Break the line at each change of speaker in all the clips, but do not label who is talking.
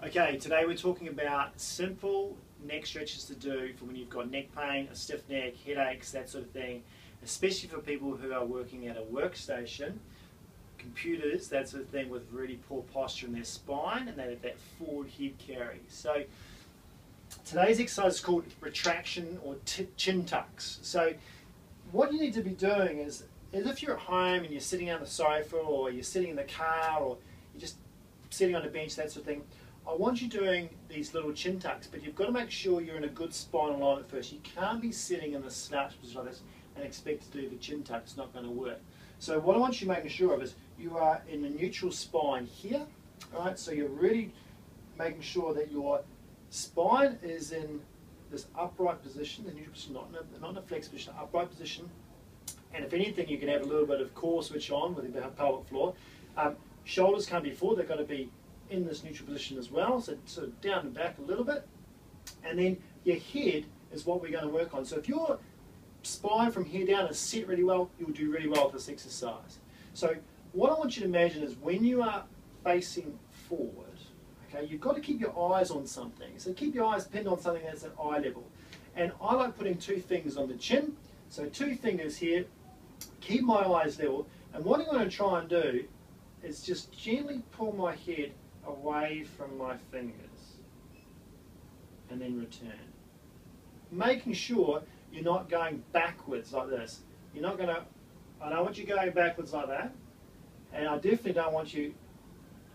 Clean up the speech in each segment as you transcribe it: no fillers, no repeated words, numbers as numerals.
Okay, today we're talking about simple neck stretches to do for when you've got neck pain, a stiff neck, headaches, that sort of thing, especially for people who are working at a workstation, computers, that sort of thing, with really poor posture in their spine, and they have that forward head carry. So today's exercise is called retraction or chin tucks. So what you need to be doing is if you're at home and you're sitting on the sofa, or you're sitting in the car, or you're just sitting on a bench, that sort of thing, I want you doing these little chin tucks, but you've got to make sure you're in a good spinal alignment first. You can't be sitting in the slouch position like this and expect to do the chin tuck. It's not going to work. So what I want you making sure of is you are in a neutral spine here. All right, so you're really making sure that your spine is in this upright position, the neutral position, not in a flex position, upright position. And if anything, you can have a little bit of core switch on with the pelvic floor. Shoulders can't be forward, they've got to be in this neutral position as well, so sort of down and back a little bit. And then your head is what we're going to work on. So if your spine from here down is set really well, you'll do really well with this exercise. So what I want you to imagine is when you are facing forward, okay, you've got to keep your eyes on something. So keep your eyes pinned on something that's at eye level. And I like putting two fingers on the chin. So two fingers here, keep my eyes level. And what I'm going to try and do is just gently pull my head away from my fingers and then return. Making sure you're not going backwards like this. You're not going to, I don't want you going backwards like that, and I definitely don't want you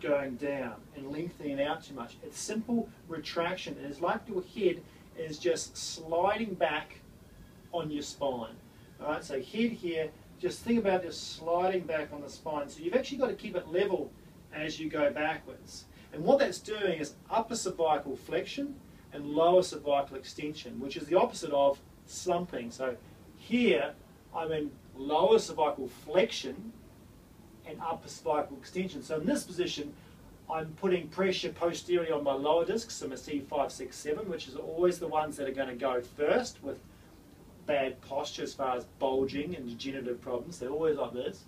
going down and lengthening out too much. It's simple retraction. It's like your head is just sliding back on your spine. Alright, so head here, just think about just sliding back on the spine. So you've actually got to keep it level as you go backwards. And what that's doing is upper cervical flexion and lower cervical extension, which is the opposite of slumping. So here I'm in lower cervical flexion and upper cervical extension. So in this position, I'm putting pressure posteriorly on my lower discs, so my C5, 6, 7, which is always the ones that are going to go first with bad posture as far as bulging and degenerative problems. They're always like this.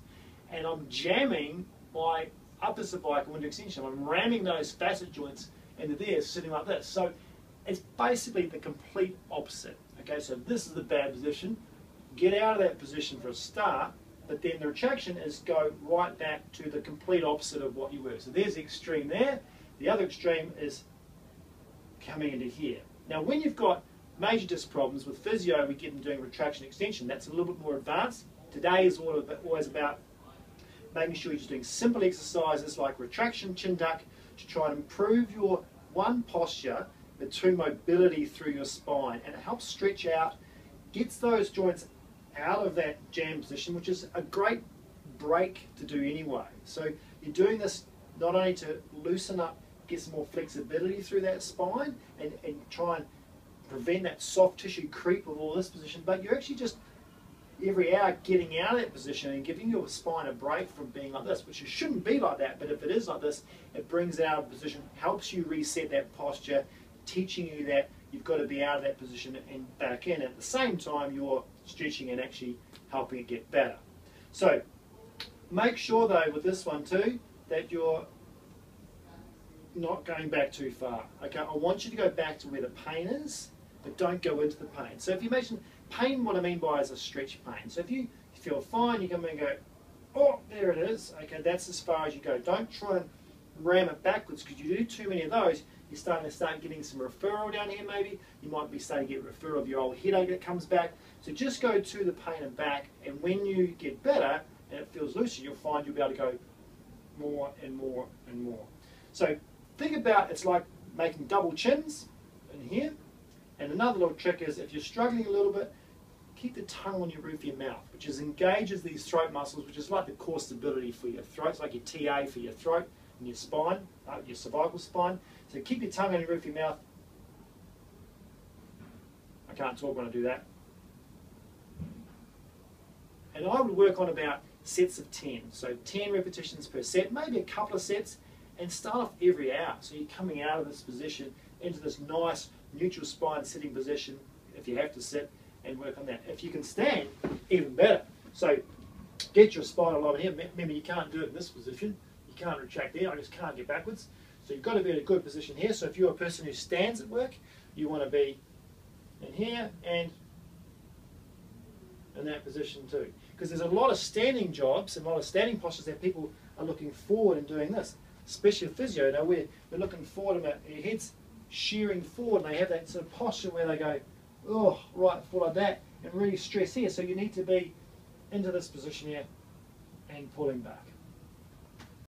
And I'm jamming my upper cervical into extension. I'm ramming those facet joints into there, sitting like this. So it's basically the complete opposite. Okay, so this is the bad position. Get out of that position for a start, but then the retraction is go right back to the complete opposite of what you were. So there's the extreme there. The other extreme is coming into here. Now when you've got major disc problems with physio, we get them doing retraction extension. That's a little bit more advanced. Today is always about making sure you're just doing simple exercises like retraction, chin tuck, to try and improve your one posture, but two mobility through your spine. And it helps stretch out, gets those joints out of that jam position, which is a great break to do anyway. So you're doing this not only to loosen up, get some more flexibility through that spine, and try and prevent that soft tissue creep of all this position, but you're actually just every hour getting out of that position and giving your spine a break from being like this, which it shouldn't be like that, but if it is like this, it brings it out of position, helps you reset that posture, teaching you that you've got to be out of that position and back in. At the same time, you're stretching and actually helping it get better. So make sure though with this one too, that you're not going back too far. Okay, I want you to go back to where the pain is, but don't go into the pain. So if you imagine pain, what I mean by is a stretch pain. So if you feel fine, you come in and go, oh, there it is. Okay, that's as far as you go. Don't try and ram it backwards, because you do too many of those, you're starting to getting some referral down here maybe. You might be starting to get referral of your old headache that comes back. So just go to the pain and back, and when you get better and it feels looser, you'll find you'll be able to go more and more and more. So think about it's like making double chins in here. And another little trick is if you're struggling a little bit, keep the tongue on your roof of your mouth, which engages these throat muscles, which is like the core stability for your throat. It's like your TA for your throat and your spine, your cervical spine. So keep your tongue on your roof of your mouth. I can't talk when I do that. And I would work on about sets of 10. So 10 repetitions per set, maybe a couple of sets, and start off every hour. So you're coming out of this position into this nice neutral spine sitting position, if you have to sit, and work on that. If you can stand, even better. So get your spine alignment here. Remember, you can't do it in this position. You can't retract there. I just can't get backwards. So you've got to be in a good position here. So if you're a person who stands at work, you want to be in here and in that position too. Because there's a lot of standing jobs and a lot of standing postures that people are looking forward and doing this. Especially physio, you know, we're looking forward and your head's shearing forward and they have that sort of posture where they go, oh, right foot like that, and really stress here. So you need to be into this position here and pulling back.